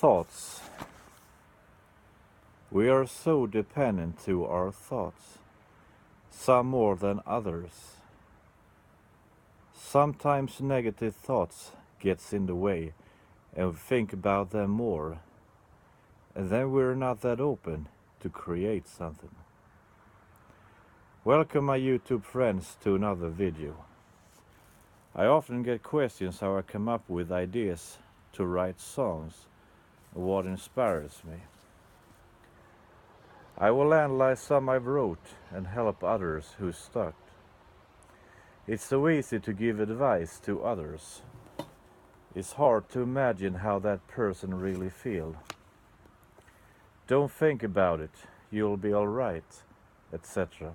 Thoughts. We are so dependent to our thoughts, some more than others. Sometimes negative thoughts gets in the way and we think about them more, and then we're not that open to create something. Welcome my YouTube friends to another video. I often get questions how I come up with ideas to write songs and what inspires me. I will analyze some I've wrote and help others who stuck. It's so easy to give advice to others. It's hard to imagine how that person really feels. Don't think about it, you'll be alright, etc.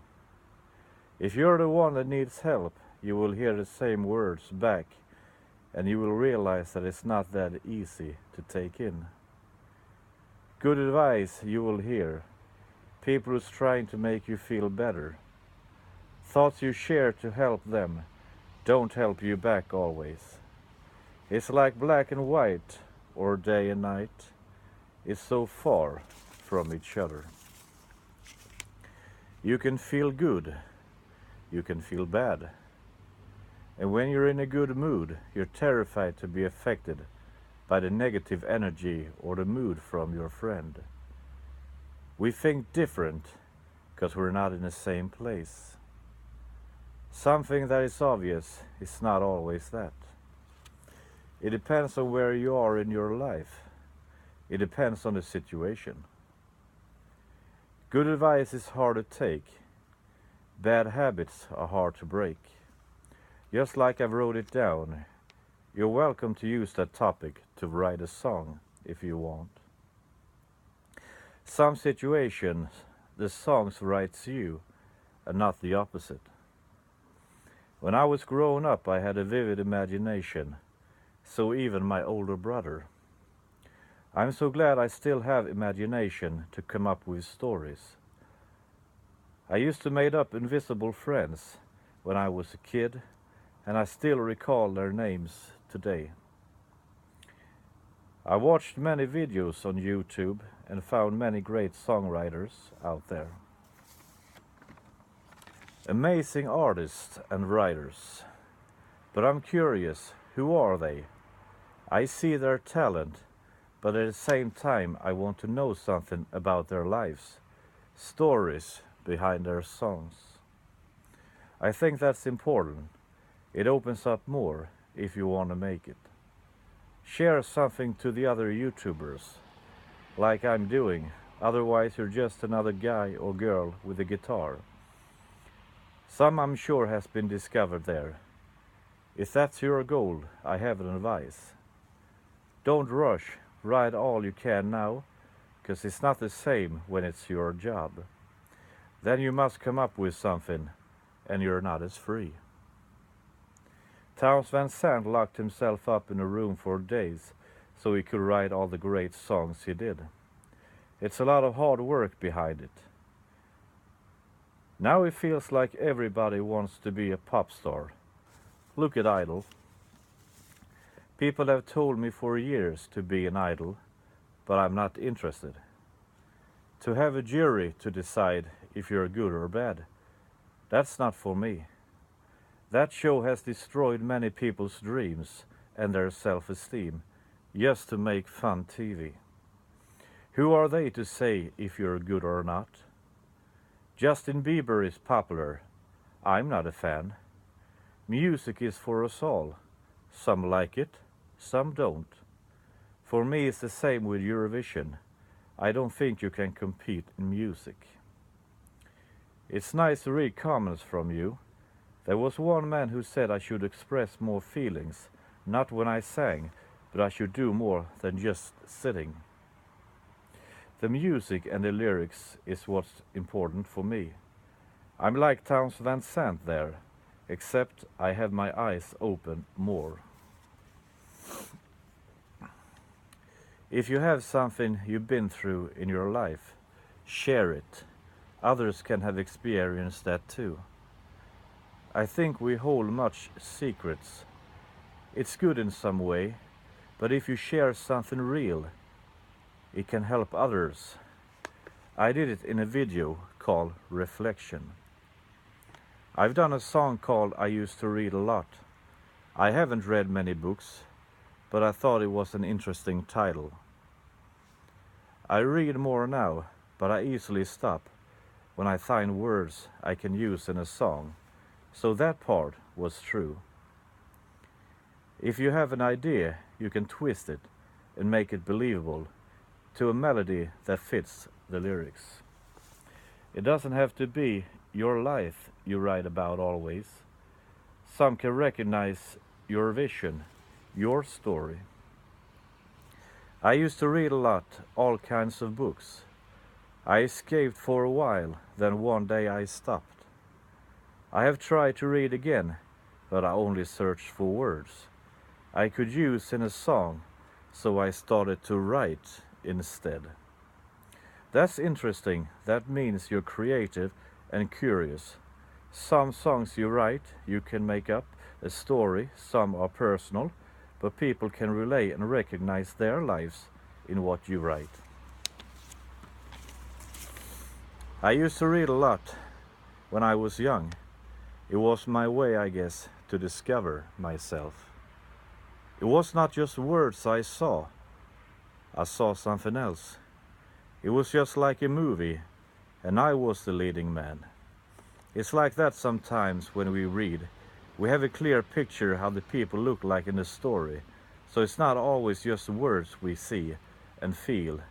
If you're the one that needs help, you will hear the same words back, and you will realize that it's not that easy to take in. Good advice you will hear. People who's trying to make you feel better. Thoughts you share to help them don't help you back always. It's like black and white or day and night. It's so far from each other. You can feel good. You can feel bad. And when you're in a good mood, you're terrified to be affected by the negative energy or the mood from your friend. We think different because we're not in the same place. Something that is obvious is not always that. It depends on where you are in your life. It depends on the situation. Good advice is hard to take. Bad habits are hard to break. Just like I wrote it down, you're welcome to use that topic to write a song if you want. Some situations, the songs writes you, and not the opposite. When I was growing up, I had a vivid imagination, so even my older brother. I'm so glad I still have imagination to come up with stories. I used to make up invisible friends when I was a kid, and I still recall their names today. I watched many videos on YouTube and found many great songwriters out there. Amazing artists and writers. But I'm curious, who are they? I see their talent, but at the same time I want to know something about their lives, stories behind their songs. I think that's important. It opens up more if you want to make it. Share something to the other YouTubers, like I'm doing, otherwise you're just another guy or girl with a guitar. Some I'm sure has been discovered there. If that's your goal, I have an advice. Don't rush, write all you can now, because it's not the same when it's your job. Then you must come up with something, and you're not as free. Townes Van Sant locked himself up in a room for days so he could write all the great songs he did. It's a lot of hard work behind it. Now it feels like everybody wants to be a pop star. Look at Idol. People have told me for years to be an idol, but I'm not interested. To have a jury to decide if you're good or bad, that's not for me. That show has destroyed many people's dreams and their self-esteem just to make fun TV. Who are they to say if you're good or not? Justin Bieber is popular. I'm not a fan. Music is for us all. Some like it, some don't. For me it's the same with Eurovision. I don't think you can compete in music. It's nice to read comments from you. There was one man who said I should express more feelings, not when I sang, but I should do more than just sitting. The music and the lyrics is what's important for me. I'm like Townes Van Sant there, except I have my eyes open more. If you have something you've been through in your life, share it. Others can have experienced that too. I think we hold much secrets. It's good in some way, but if you share something real, it can help others. I did it in a video called Reflection. I've done a song called I Used to Read a Lot. I haven't read many books, but I thought it was an interesting title. I read more now, but I easily stop when I find words I can use in a song, so that part was true. If you have an idea, you can twist it and make it believable to a melody that fits the lyrics. It doesn't have to be your life you write about always. Some can recognize your vision, your story. I used to read a lot, all kinds of books. I escaped for a while, then one day I stopped. I have tried to read again, but I only searched for words I could use in a song, so I started to write instead. That's interesting. That means you're creative and curious. Some songs you write, you can make up a story, some are personal, but people can relate and recognize their lives in what you write. I used to read a lot when I was young. It was my way, I guess, to discover myself. It was not just words I saw something else. It was just like a movie, and I was the leading man. It's like that sometimes when we read. We have a clear picture how the people look like in the story, so it's not always just words we see and feel.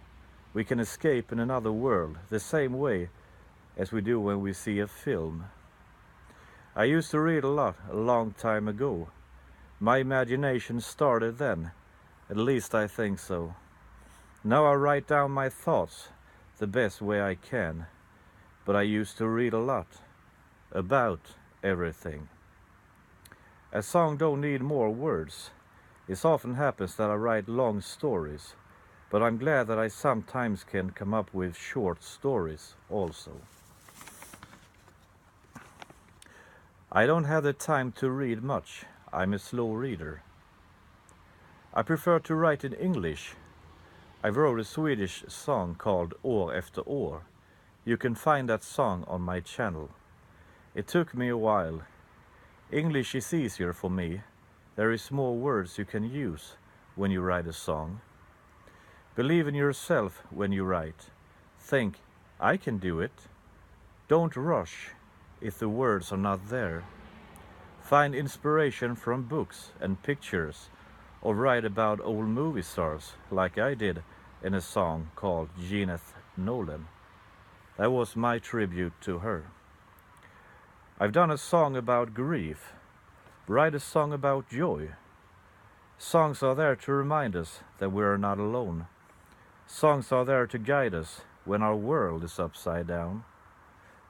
We can escape in another world the same way as we do when we see a film. I used to read a lot a long time ago. My imagination started then, at least I think so. Now I write down my thoughts the best way I can, but I used to read a lot about everything. A song don't need more words. It often happens that I write long stories, but I'm glad that I sometimes can come up with short stories also. I don't have the time to read much. I'm a slow reader. I prefer to write in English. I wrote a Swedish song called År efter år. You can find that song on my channel. It took me a while. English is easier for me. There is more words you can use when you write a song. Believe in yourself when you write. Think, I can do it. Don't rush if the words are not there. Find inspiration from books and pictures, or write about old movie stars like I did in a song called Jeanette Nolan. That was my tribute to her. I've done a song about grief. Write a song about joy. Songs are there to remind us that we are not alone. Songs are there to guide us when our world is upside down.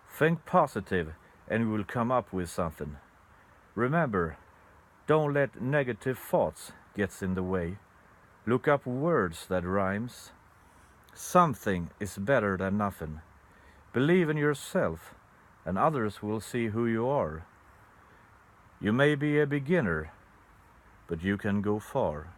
Think positive and you will come up with something. Remember, don't let negative thoughts get in the way. Look up words that rhymes. Something is better than nothing. Believe in yourself and others will see who you are. You may be a beginner, but you can go far.